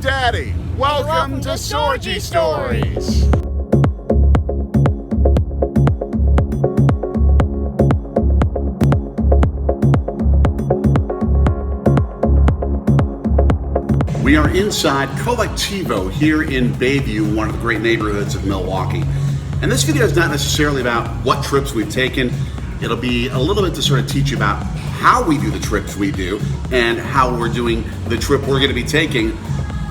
Daddy. Welcome to Sorgy Stories. We are inside Colectivo here in Bayview, one of the great neighborhoods of Milwaukee. And this video is not necessarily about what trips we've taken. It'll be a little bit to sort of teach you about how we do the trips we do and how we're doing the trip we're going to be taking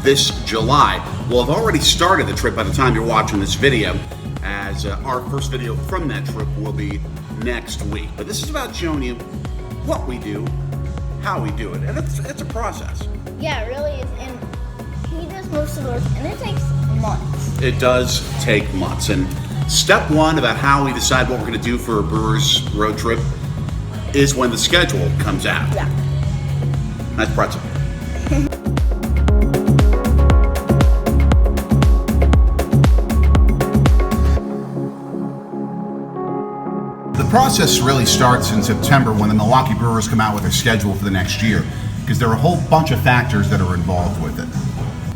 this July. We'll have already started the trip by the time you're watching this video, as our first video from that trip will be next week. But this is about showing you what we do, how we do it, and it's a process. Yeah, it really is, and he does most of the work, and it takes months. It does take months, and step one about how we decide what we're going to do for a Brewers road trip is when the schedule comes out. Yeah. Nice pretzel. The process really starts in September when the Milwaukee Brewers come out with their schedule for the next year, because there are a whole bunch of factors that are involved with it.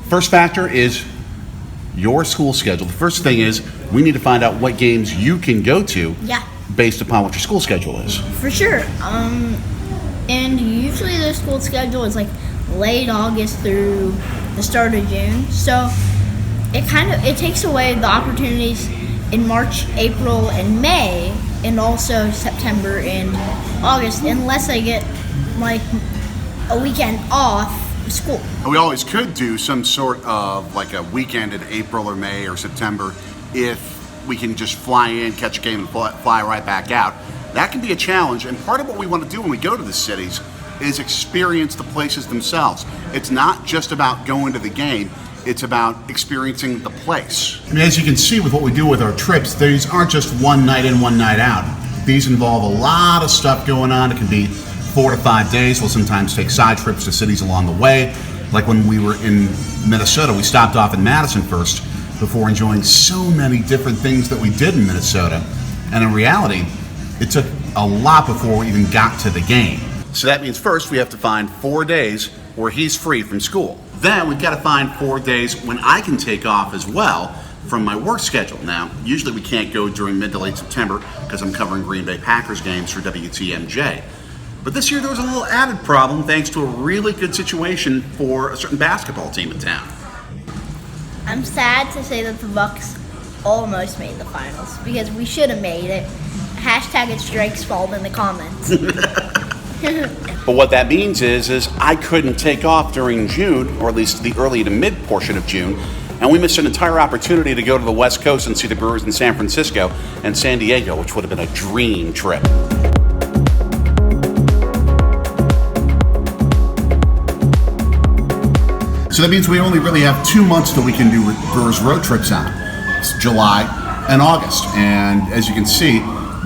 First factor is your school schedule. The first thing is we need to find out what games you can go to based upon what your school schedule is. For sure. And usually the school schedule is like late August through the start of June. So it takes away the opportunities in March, April, and May, and also September and August, unless I get like a weekend off school. We always could do some sort of like a weekend in April or May or September if we can just fly in, catch a game, and fly right back out. That can be a challenge, and part of what we want to do when we go to the cities is experience the places themselves. It's not just about going to the game, it's about experiencing the place. I mean, as you can see with what we do with our trips, these aren't just one night in, one night out. These involve a lot of stuff going on. It can be 4 to 5 days. We'll sometimes take side trips to cities along the way. Like when we were in Minnesota, we stopped off in Madison first before enjoying so many different things that we did in Minnesota. And in reality, it took a lot before we even got to the game. So that means first we have to find 4 days where he's free from school. Then we've got to find 4 days when I can take off as well from my work schedule. Now, usually we can't go during mid to late September because I'm covering Green Bay Packers games for WTMJ. But this year there was a little added problem thanks to a really good situation for a certain basketball team in town. I'm sad to say that the Bucks almost made the finals because we should have made it. Hashtag it's Drake's fault in the comments. But what that means is I couldn't take off during June, or at least the early to mid portion of June, and we missed an entire opportunity to go to the West Coast and see the Brewers in San Francisco and San Diego, which would have been a dream trip. So that means we only really have 2 months that we can do Brewers road trips on. It's July and August. And as you can see,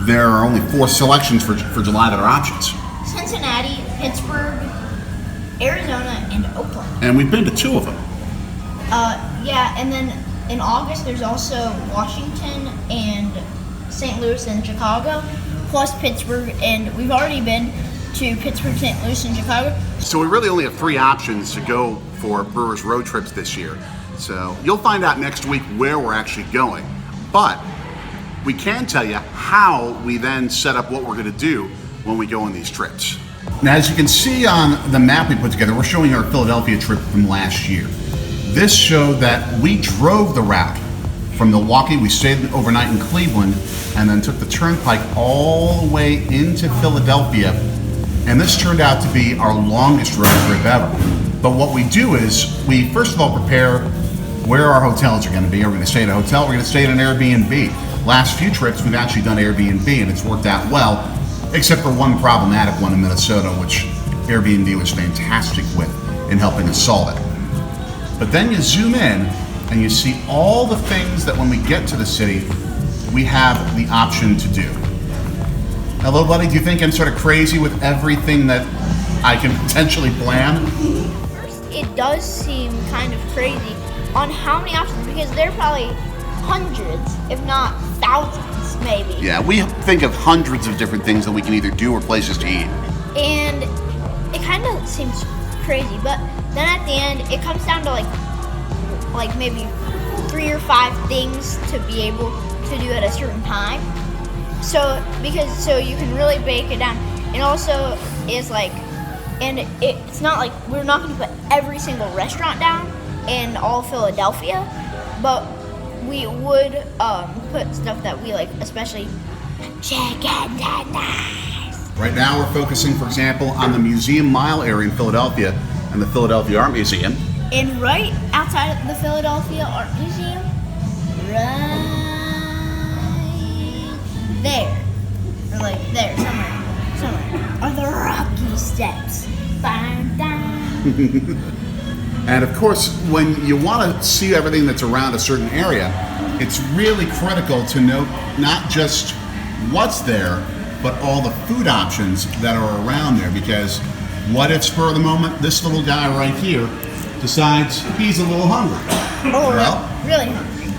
there are only 4 selections for July that are options. Cincinnati, Pittsburgh, Arizona, and Oakland. And we've been to 2 of them. Yeah, and then in August there's also Washington and St. Louis and Chicago, plus Pittsburgh, and we've already been to Pittsburgh, St. Louis, and Chicago. So we really only have 3 options to go for Brewers road trips this year. So you'll find out next week where we're actually going. But we can tell you how we then set up what we're going to do when we go on these trips. Now, as you can see on the map we put together, we're showing our Philadelphia trip from last year. This showed that we drove the route from Milwaukee. We stayed overnight in Cleveland and then took the turnpike all the way into Philadelphia. And this turned out to be our longest road trip ever. But what we do is we first of all prepare where our hotels are going to be. Are we going to stay at a hotel? We're going to stay at an Airbnb. Last few trips we've actually done Airbnb and it's worked out well, except for one problematic one in Minnesota, which Airbnb was fantastic with in helping us solve it. But then you zoom in and you see all the things that when we get to the city, we have the option to do. Hello, buddy, do you think I'm sort of crazy with everything that I can potentially plan? First, it does seem kind of crazy on how many options, because there are probably hundreds, if not thousands, maybe. Yeah, we think of hundreds of different things that we can either do or places to eat. And it kind of seems crazy, but then at the end, it comes down to like like maybe 3 or 5 things to be able to do at a certain time. So you can really break it down. It also is like, and it's not like we're not going to put every single restaurant down in all of Philadelphia, but we would put stuff that we like, especially chicken tenders. Right now we're focusing, for example, on the Museum Mile area in Philadelphia and the Philadelphia Art Museum. And right outside of the Philadelphia Art Museum, right there, or like there, somewhere, are the Rocky Steps. And of course, when you want to see everything that's around a certain area, it's really critical to note not just what's there, but all the food options that are around there. Because what if, spur of the moment, this little guy right here decides he's a little hungry? Oh, well, really hungry.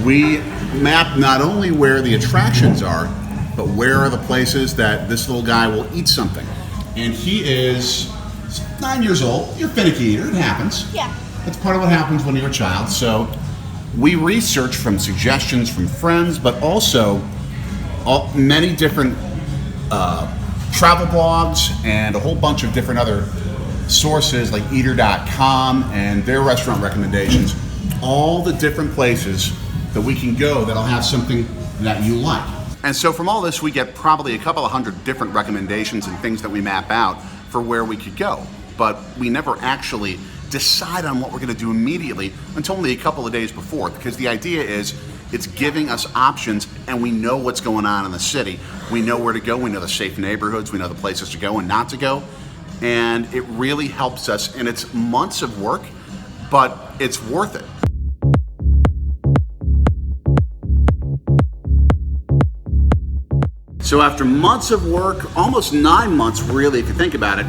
We map not only where the attractions are, but where are the places that this little guy will eat something. And he is 9 years old. You're a finicky eater. It happens. Yeah. That's part of what happens when you're a child. So we research from suggestions from friends, but also many different travel blogs and a whole bunch of different other sources like eater.com and their restaurant recommendations. All the different places that we can go that'll have something that you like. And so from all this, we get probably a couple of hundred different recommendations and things that we map out for where we could go. But we never actually decide on what we're going to do immediately until only a couple of days before, because the idea is it's giving us options and we know what's going on in the city. We know where to go. We know the safe neighborhoods. We know the places to go and not to go. And it really helps us. And it's months of work, but it's worth it. So after months of work, almost 9 months really, if you think about it,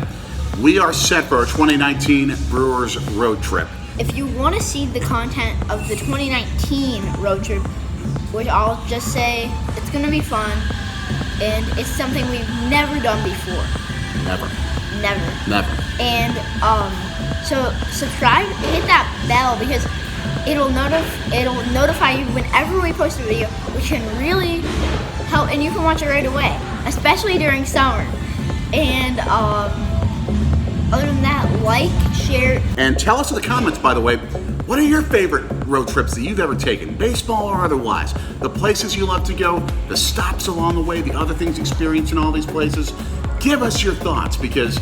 we are set for our 2019 Brewers road trip. If you want to see the content of the 2019 road trip, which I'll just say it's going to be fun, and it's something we've never done before. Never. And so subscribe, hit that bell, because it'll notify you whenever we post a video, which can really help, and you can watch it right away, especially during summer. And other than that, like, share. And tell us in the comments, by the way, what are your favorite road trips that you've ever taken, baseball or otherwise? The places you love to go, the stops along the way, the other things experienced in all these places. Give us your thoughts, because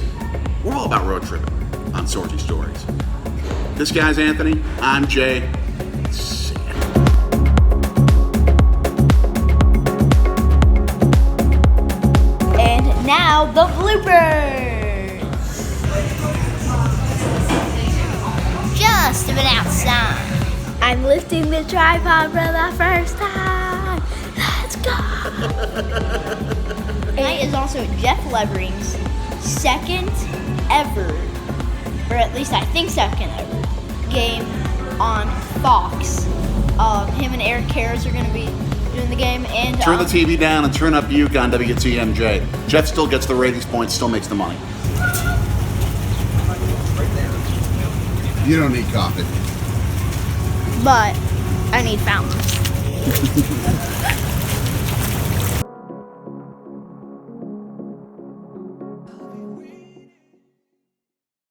we're all about road tripping on Sorgy Stories. This guy's Anthony. I'm Jay. See ya. And now the bloopers. Just been outside. I'm lifting the tripod for the first time. Let's go. Tonight is also Jeff Levering's second ever, or at least I think second ever, game on Fox. Him and Eric Karras are going to be doing the game. And turn the TV down and turn up Uke on WTMJ. Jeff still gets the ratings points, still makes the money. You don't need coffee. But I need fountains.